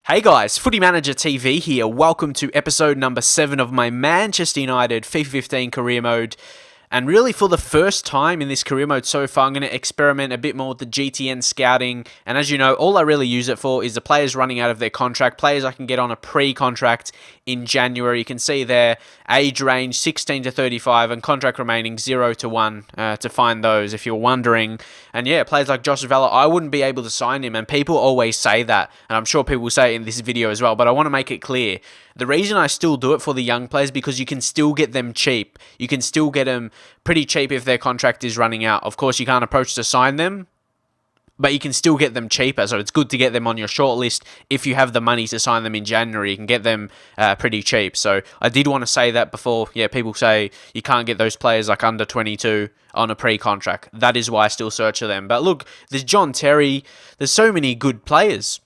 Hey guys, Footy Manager TV here. Welcome to episode number 7 of my Manchester United FIFA 15 career mode. And really, for the first time in this career mode so far, I'm going to experiment a bit more with the GTN scouting. And as you know, all I really use it for is the players running out of their contract, players I can get on a pre-contract in January. You can see their age range 16 to 35 and contract remaining 0 to 1 to find those if you're wondering. And yeah, players like Josh Vela, I wouldn't be able to sign him. And people always say that. And I'm sure people will say it in this video as well. But I want to make it clear. The reason I still do it for the young players because you can still get them cheap. You can still get them pretty cheap if their contract is running out. Of course, you can't approach to sign them, but you can still get them cheaper. So it's good to get them on your shortlist. If you have the money to sign them in January, you can get them pretty cheap. So I did want to say that before. Yeah, people say you can't get those players like under 22 on a pre-contract. That is why I still search for them. But look, there's John Terry. There's so many good players.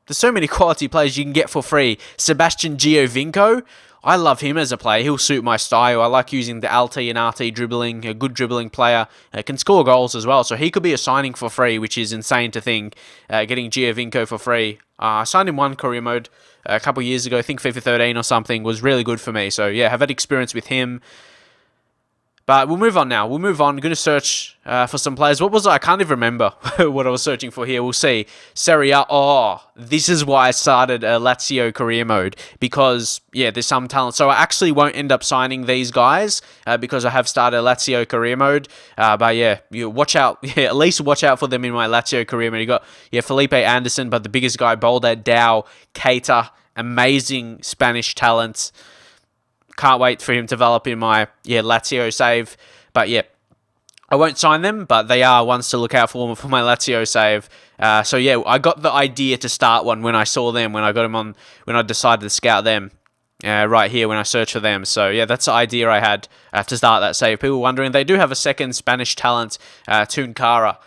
There's so many quality players you can get for free. Sebastian Giovinco, I love him as a player. He'll suit my style. I like using the LT and RT dribbling. A good dribbling player. Can score goals as well. So he could be a signing for free, which is insane to think. Getting Giovinco for free. I signed him one career mode a couple years ago. I think FIFA 13 or something was really good for me. So yeah, have had experience with him. But we'll move on now. We'll move on. I'm going to search for some players. What was it? I can't even remember what I was searching for here. We'll see. Serie A. Oh, this is why I started a Lazio career mode. Because, yeah, there's some talent. So I actually won't end up signing these guys because I have started a Lazio career mode. But, yeah, you watch out. Yeah, at least watch out for them in my Lazio career mode. You got, Felipe Anderson, but the biggest guy, Boulder, Dow, Keita. Amazing Spanish talents. Can't wait for him to develop in my Lazio save. But yeah, I won't sign them, but they are ones to look out for my Lazio save. So yeah, I got the idea to start one when I saw them, when I got them on, when I decided to scout them. Right here when I searched for them. So yeah, that's the idea I had to start that save. People wondering, they do have a second Spanish talent, Tunkara.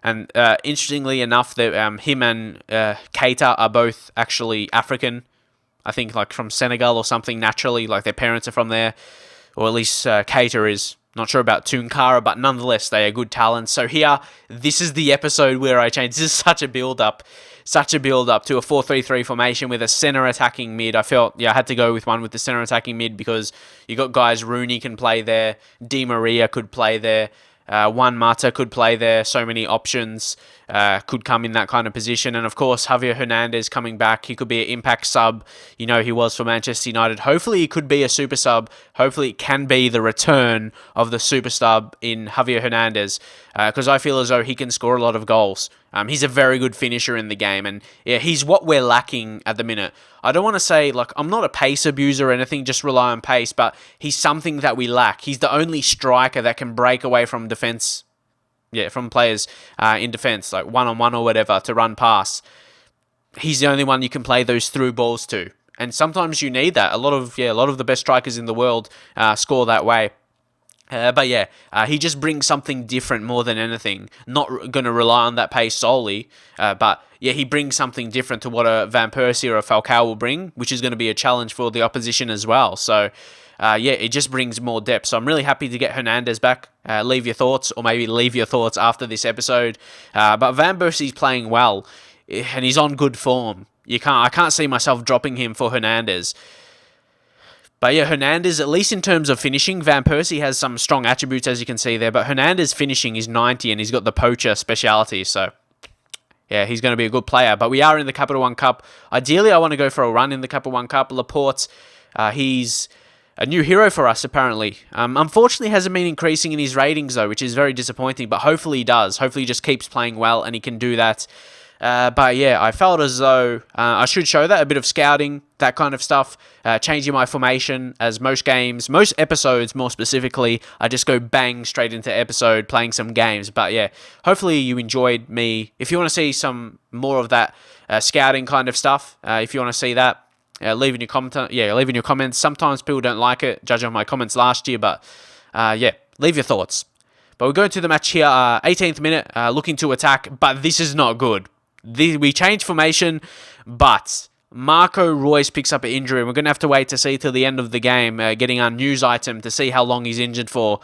And interestingly enough, that him and Keita are both actually African. I think like from Senegal or something naturally, like their parents are from there, or at least Keita is. Not sure about Tunkara, but nonetheless, they are good talents. So here, this is the episode where I changed. This is such a build-up to a 4-3-3 formation with a center attacking mid. I felt, I had to go with one with the center attacking mid because you got guys, Rooney can play there, Di Maria could play there, Juan Mata could play there. So many options could come in that kind of position. And of course, Javier Hernandez coming back. He could be an impact sub. You know, he was for Manchester United. Hopefully, he could be a super sub. Hopefully, it can be the return of the super sub in Javier Hernandez. Because I feel as though he can score a lot of goals. He's a very good finisher in the game. And yeah, he's what we're lacking at the minute. I don't want to say, like, I'm not a pace abuser or anything, just rely on pace. But he's something that we lack. He's the only striker that can break away from defense. Yeah, from players in defense, like one-on-one or whatever, to run past. He's the only one you can play those through balls to. And sometimes you need that. A lot of the best strikers in the world score that way. But yeah, he just brings something different more than anything. Not going to rely on that pace solely. But yeah, he brings something different to what a Van Persie or a Falcao will bring, which is going to be a challenge for the opposition as well. So it just brings more depth. So I'm really happy to get Hernandez back. Leave your thoughts, or maybe leave your thoughts after this episode. But Van Persie's playing well, and he's on good form. I can't see myself dropping him for Hernandez. But yeah, Hernandez, at least in terms of finishing, Van Persie has some strong attributes, as you can see there. But Hernandez finishing is 90, and he's got the poacher speciality. So yeah, he's going to be a good player. But we are in the Capital One Cup. Ideally, I want to go for a run in the Capital One Cup. Laporte, he's a new hero for us, apparently. Unfortunately, hasn't been increasing in his ratings, though, which is very disappointing. But hopefully he does. Hopefully he just keeps playing well and he can do that. But yeah, I felt as though I should show that, a bit of scouting, that kind of stuff, changing my formation, as most episodes more specifically, I just go bang straight into episode, playing some games. But yeah, hopefully you enjoyed me. If you want to see some more of that scouting kind of stuff, if you want to see that, leave in your comments. Sometimes people don't like it, judging on my comments last year, but leave your thoughts. But we'll go to the match here, 18th minute, looking to attack, but this is not good. We changed formation, but Marco Reus picks up an injury, and we're going to have to wait to see till the end of the game, getting our news item to see how long he's injured for.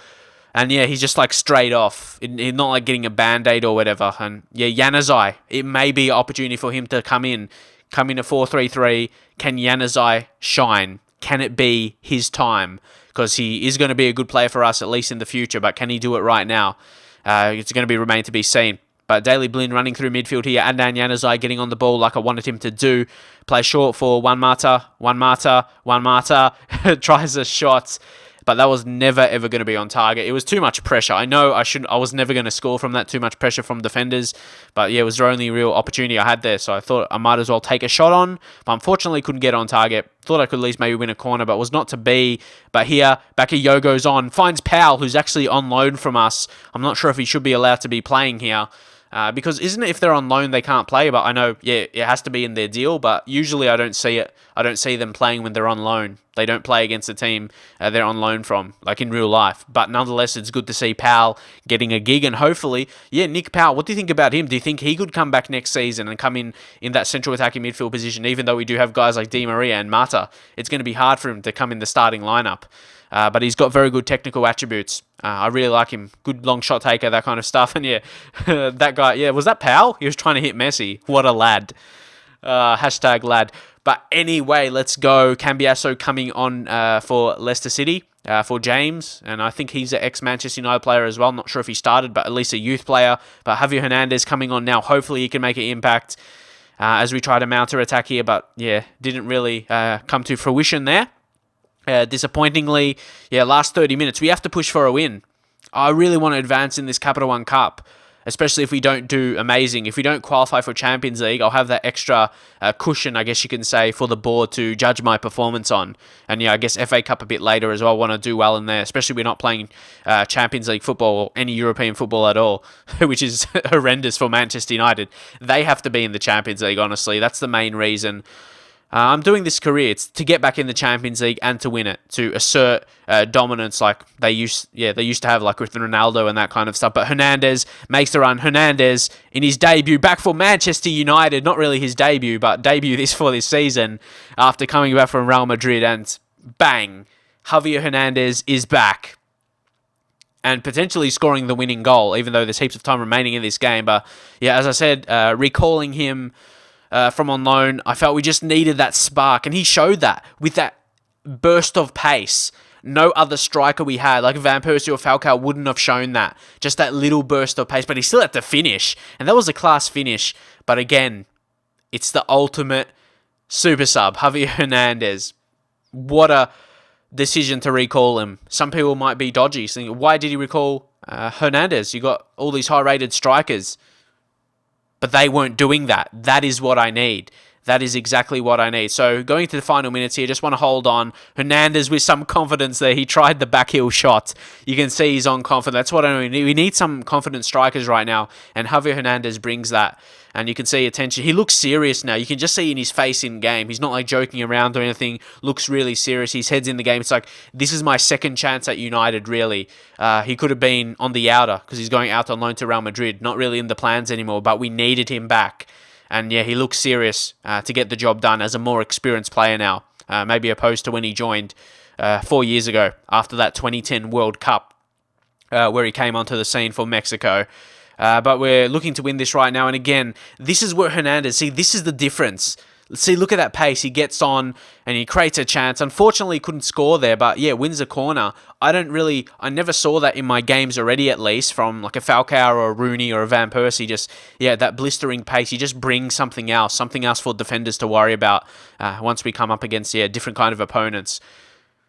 And yeah, he's just like straight off. He's not like getting a band-aid or whatever. And yeah, Januzaj, it may be an opportunity for him to come in. Come in a 4-3-3. Can Januzaj shine? Can it be his time? Because he is going to be a good player for us, at least in the future, but can he do it right now? It's going to be remain to be seen. But Daley Blind running through midfield here, and Dan Januzaj getting on the ball like I wanted him to do. Play short for Juan Mata, tries a shot, but that was never ever going to be on target. It was too much pressure. I know I was never going to score from that, too much pressure from defenders, but yeah, it was the only real opportunity I had there, so I thought I might as well take a shot on, but unfortunately couldn't get on target. Thought I could at least maybe win a corner, but was not to be. But here, Bakayoko goes on, finds Powell, who's actually on loan from us. I'm not sure if he should be allowed to be playing here. Because isn't it if they're on loan they can't play? But I know, yeah, it has to be in their deal. But usually I don't see it. I don't see them playing when they're on loan. They don't play against the team they're on loan from, like in real life. But nonetheless, it's good to see Powell getting a gig. And hopefully, yeah, Nick Powell, what do you think about him? Do you think he could come back next season and come in that central attacking midfield position, even though we do have guys like Di Maria and Mata? It's going to be hard for him to come in the starting lineup. But he's got very good technical attributes. I really like him. Good long shot taker, that kind of stuff. And yeah, that guy, yeah, was that Powell? He was trying to hit Messi. What a lad. Hashtag lad. But anyway, let's go. Cambiasso coming on for Leicester City for James. And I think he's an ex-Manchester United player as well. Not sure if he started, but at least a youth player. But Javier Hernandez coming on now. Hopefully he can make an impact as we try to mount our attack here. But yeah, didn't really come to fruition there. Disappointingly, yeah, last 30 minutes, we have to push for a win. I really want to advance in this Capital One Cup, especially if we don't do amazing. If we don't qualify for Champions League, I'll have that extra cushion, I guess you can say, for the board to judge my performance on. And yeah, I guess FA Cup a bit later as well. I want to do well in there, especially if we're not playing Champions League football or any European football at all, which is horrendous for Manchester United. They have to be in the Champions League, honestly. That's the main reason. I'm doing this career. It's to get back in the Champions League and to win it, to assert dominance like they used to have, like with Ronaldo and that kind of stuff. But Hernandez makes the run. Hernandez in his debut back for Manchester United, not really his debut, but debut this season after coming back from Real Madrid, and bang, Javier Hernandez is back and potentially scoring the winning goal, even though there's heaps of time remaining in this game. But yeah, as I said, recalling him from on loan, I felt we just needed that spark, and he showed that with that burst of pace. No other striker we had, like Van Persie or Falcao, wouldn't have shown that. Just that little burst of pace, but he still had to finish, and that was a class finish. But again, it's the ultimate super sub, Javier Hernandez. What a decision to recall him. Some people might be dodgy, thinking, why did he recall Hernandez? You got all these high-rated strikers. But they weren't doing that. That is what I need. That is exactly what I need. So going to the final minutes here, just want to hold on. Hernandez with some confidence there. He tried the back heel shot. You can see he's on confidence. That's what I need. We need some confident strikers right now. And Javier Hernandez brings that. And you can see attention. He looks serious now. You can just see in his face in game. He's not like joking around or anything. Looks really serious. His head's in the game. It's like, this is my second chance at United, really. He could have been on the outer because he's going out on loan to Real Madrid. Not really in the plans anymore, but we needed him back. And yeah, he looks serious to get the job done as a more experienced player now. Maybe opposed to when he joined 4 years ago after that 2010 World Cup where he came onto the scene for Mexico. But we're looking to win this right now. And again, this is where Hernandez, see, this is the difference. See, look at that pace. He gets on and he creates a chance. Unfortunately, he couldn't score there, but yeah, wins a corner. I never saw that in my games already, at least, from like a Falcao or a Rooney or a Van Persie. Just, yeah, that blistering pace. He just brings something else for defenders to worry about once we come up against, different kind of opponents.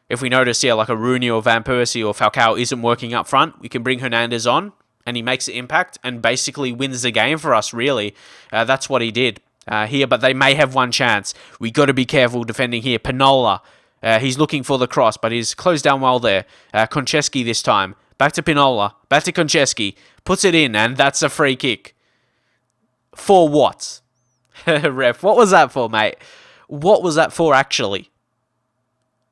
If we notice, like a Rooney or Van Persie or Falcao isn't working up front, we can bring Hernandez on and he makes an impact and basically wins the game for us, really. That's what he did. Here, but they may have one chance. We got to be careful defending here. Pinola, he's looking for the cross, but he's closed down well there. Konchesky this time. Back to Pinola. Back to Konchesky. Puts it in, and that's a free kick. For what? Ref, what was that for, mate? What was that for, actually?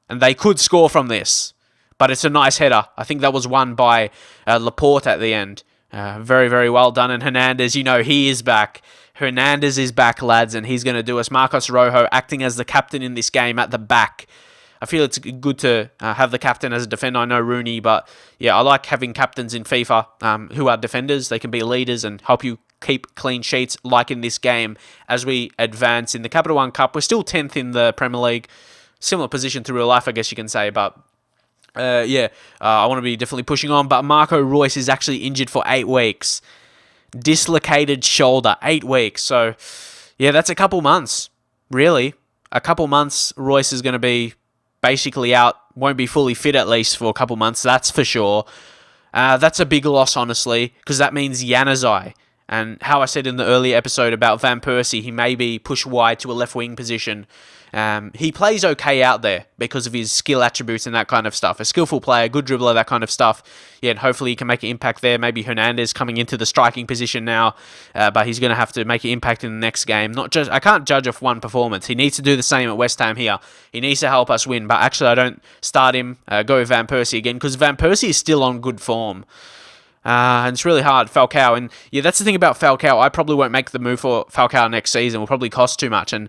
And they could score from this, but it's a nice header. I think that was won by Laporte at the end. Very, very well done. And Hernandez, he is back. Hernandez is back, lads, and he's going to do us. Marcos Rojo acting as the captain in this game at the back. I feel it's good to have the captain as a defender. I know Rooney, but yeah, I like having captains in FIFA who are defenders. They can be leaders and help you keep clean sheets like in this game as we advance in the Capital One Cup. We're still 10th in the Premier League. Similar position to real life, I guess you can say, but I want to be definitely pushing on. But Marco Reus is actually injured for 8 weeks. Dislocated shoulder, 8 weeks. So, yeah, that's a couple months, really. A couple months, Reus is going to be basically out. Won't be fully fit at least for a couple months, that's for sure. That's a big loss, honestly, because that means Januzaj. And how I said in the earlier episode about Van Persie, he may be pushed wide to a left wing position. He plays okay out there because of his skill attributes and that kind of stuff. A skillful player, good dribbler, that kind of stuff. Yeah, and hopefully he can make an impact there. Maybe Hernandez coming into the striking position now, but he's going to have to make an impact in the next game. I can't judge off one performance. He needs to do the same at West Ham here. He needs to help us win. But actually, I don't start him. Go with Van Persie again because Van Persie is still on good form. And it's really hard, Falcao. And yeah, that's the thing about Falcao. I probably won't make the move for Falcao next season. It will probably cost too much. And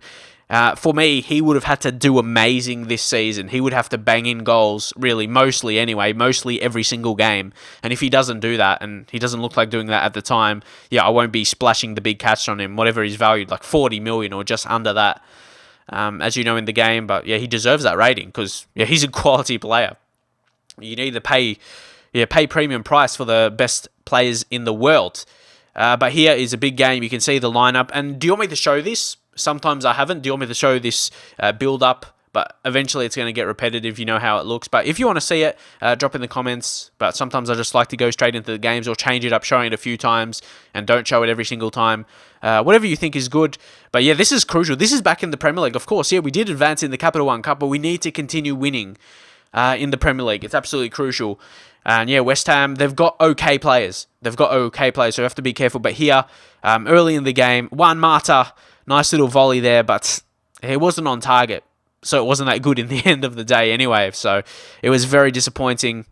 for me, he would have had to do amazing this season. He would have to bang in goals, really, mostly every single game. And if he doesn't do that, and he doesn't look like doing that at the time, yeah, I won't be splashing the big cash on him, whatever he's valued, like 40 million or just under that, as you know, in the game. But yeah, he deserves that rating because yeah, he's a quality player. You need to pay premium price for the best players in the world. But here is a big game. You can see the lineup. And do you want me to show this? Sometimes I haven't. Do you want me to show this build-up? But eventually it's going to get repetitive. You know how it looks. But if you want to see it, drop in the comments. But sometimes I just like to go straight into the games or change it up, showing it a few times, and don't show it every single time. Whatever you think is good. But yeah, this is crucial. This is back in the Premier League. Of course, yeah, we did advance in the Capital One Cup, but we need to continue winning in the Premier League. It's absolutely crucial. And yeah, West Ham, they've got okay players. So you have to be careful. But here, early in the game, Juan Mata, nice little volley there, but it wasn't on target. So it wasn't that good in the end of the day anyway. So it was very disappointing.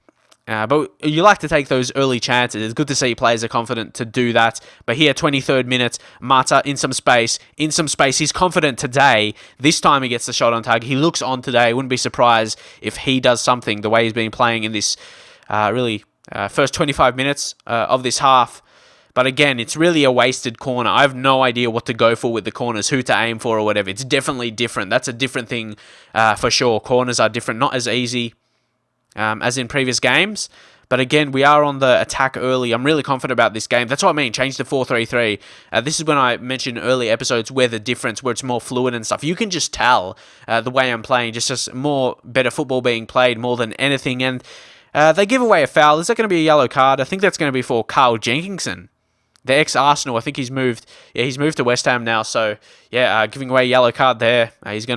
But you like to take those early chances. It's good to see players are confident to do that. But here, 23rd minute, Mata in some space. He's confident today. This time he gets the shot on target. He looks on today. Wouldn't be surprised if he does something the way he's been playing in this first 25 minutes of this half. But again, it's really a wasted corner. I have no idea what to go for with the corners, who to aim for or whatever. It's definitely different. That's a different thing for sure. Corners are different, not as easy as in previous games. But again, we are on the attack early. I'm really confident about this game. That's what I mean. Change to 4-3-3. This is when I mentioned early episodes where it's more fluid and stuff. You can just tell the way I'm playing, just more better football being played more than anything. And they give away a foul. Is that going to be a yellow card? I think that's going to be for Carl Jenkinson, the ex-Arsenal. I think he's moved. Yeah, he's moved to West Ham now. So yeah, giving away a yellow card there. He's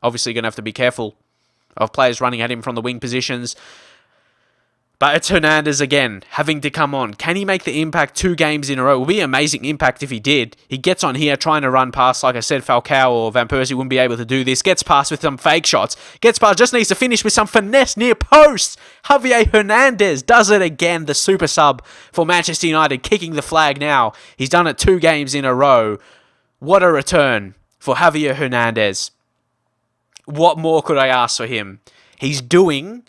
obviously gonna have to be careful of players running at him from the wing positions. But it's Hernandez again, having to come on. Can he make the impact 2 games in a row? It would be an amazing impact if he did. He gets on here trying to run past, like I said, Falcao or Van Persie wouldn't be able to do this. Gets past with some fake shots. Just needs to finish with some finesse near post. Javier Hernandez does it again, the super sub for Manchester United, kicking the flag now. He's done it 2 games in a row. What a return for Javier Hernandez. What more could I ask for him? He's doing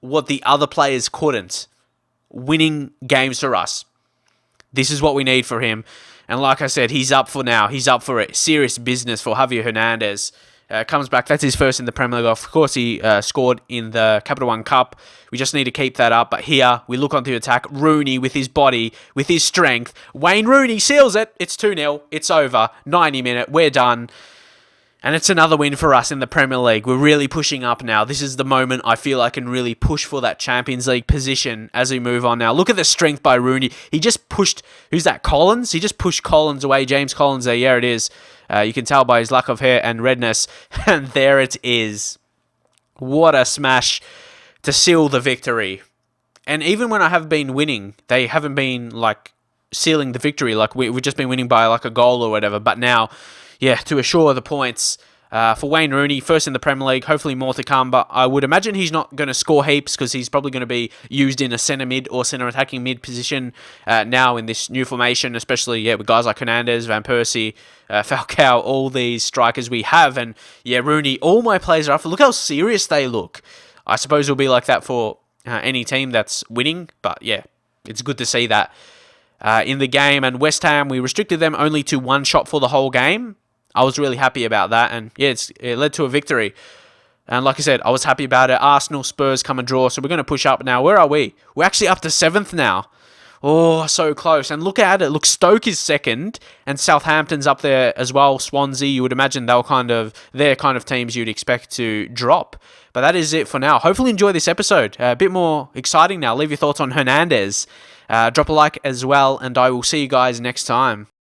what the other players couldn't, winning games for us. This is what we need for him. And like I said, he's up for now. He's up for it. Serious business for Javier Hernandez. Comes back. That's his first in the Premier League. Of course, he scored in the Capital One Cup. We just need to keep that up. But here, we look onto the attack. Rooney with his body, with his strength. Wayne Rooney seals it. It's 2-0. It's over. 90 minute. We're done. And it's another win for us in the Premier League. We're really pushing up now. This is the moment I feel I can really push for that Champions League position as we move on now. Look at the strength by Rooney. He just pushed... Who's that? Collins? He just pushed Collins away. James Collins there. Yeah, it is. You can tell by his lack of hair and redness. And there it is. What a smash to seal the victory. And even when I have been winning, they haven't been, sealing the victory. We've just been winning by, a goal or whatever. But now... Yeah, to assure the points for Wayne Rooney, first in the Premier League, hopefully more to come, but I would imagine he's not going to score heaps because he's probably going to be used in a centre mid or centre attacking mid position now in this new formation, especially with guys like Hernandez, Van Persie, Falcao, all these strikers we have, and Rooney, all my players are up. Look how serious they look. I suppose it'll be like that for any team that's winning, but yeah, it's good to see that. in the game, and West Ham, we restricted them only to one shot for the whole game. I was really happy about that, and yeah, it led to a victory. And like I said, I was happy about it. Arsenal, Spurs come and draw, so we're going to push up now. Where are we? We're actually up to 7th now. Oh, so close. And look at it. Look, Stoke is 2nd, and Southampton's up there as well. Swansea, you would imagine they're kind of teams you'd expect to drop. But that is it for now. Hopefully enjoy this episode. A bit more exciting now. Leave your thoughts on Hernandez. Drop a like as well, and I will see you guys next time.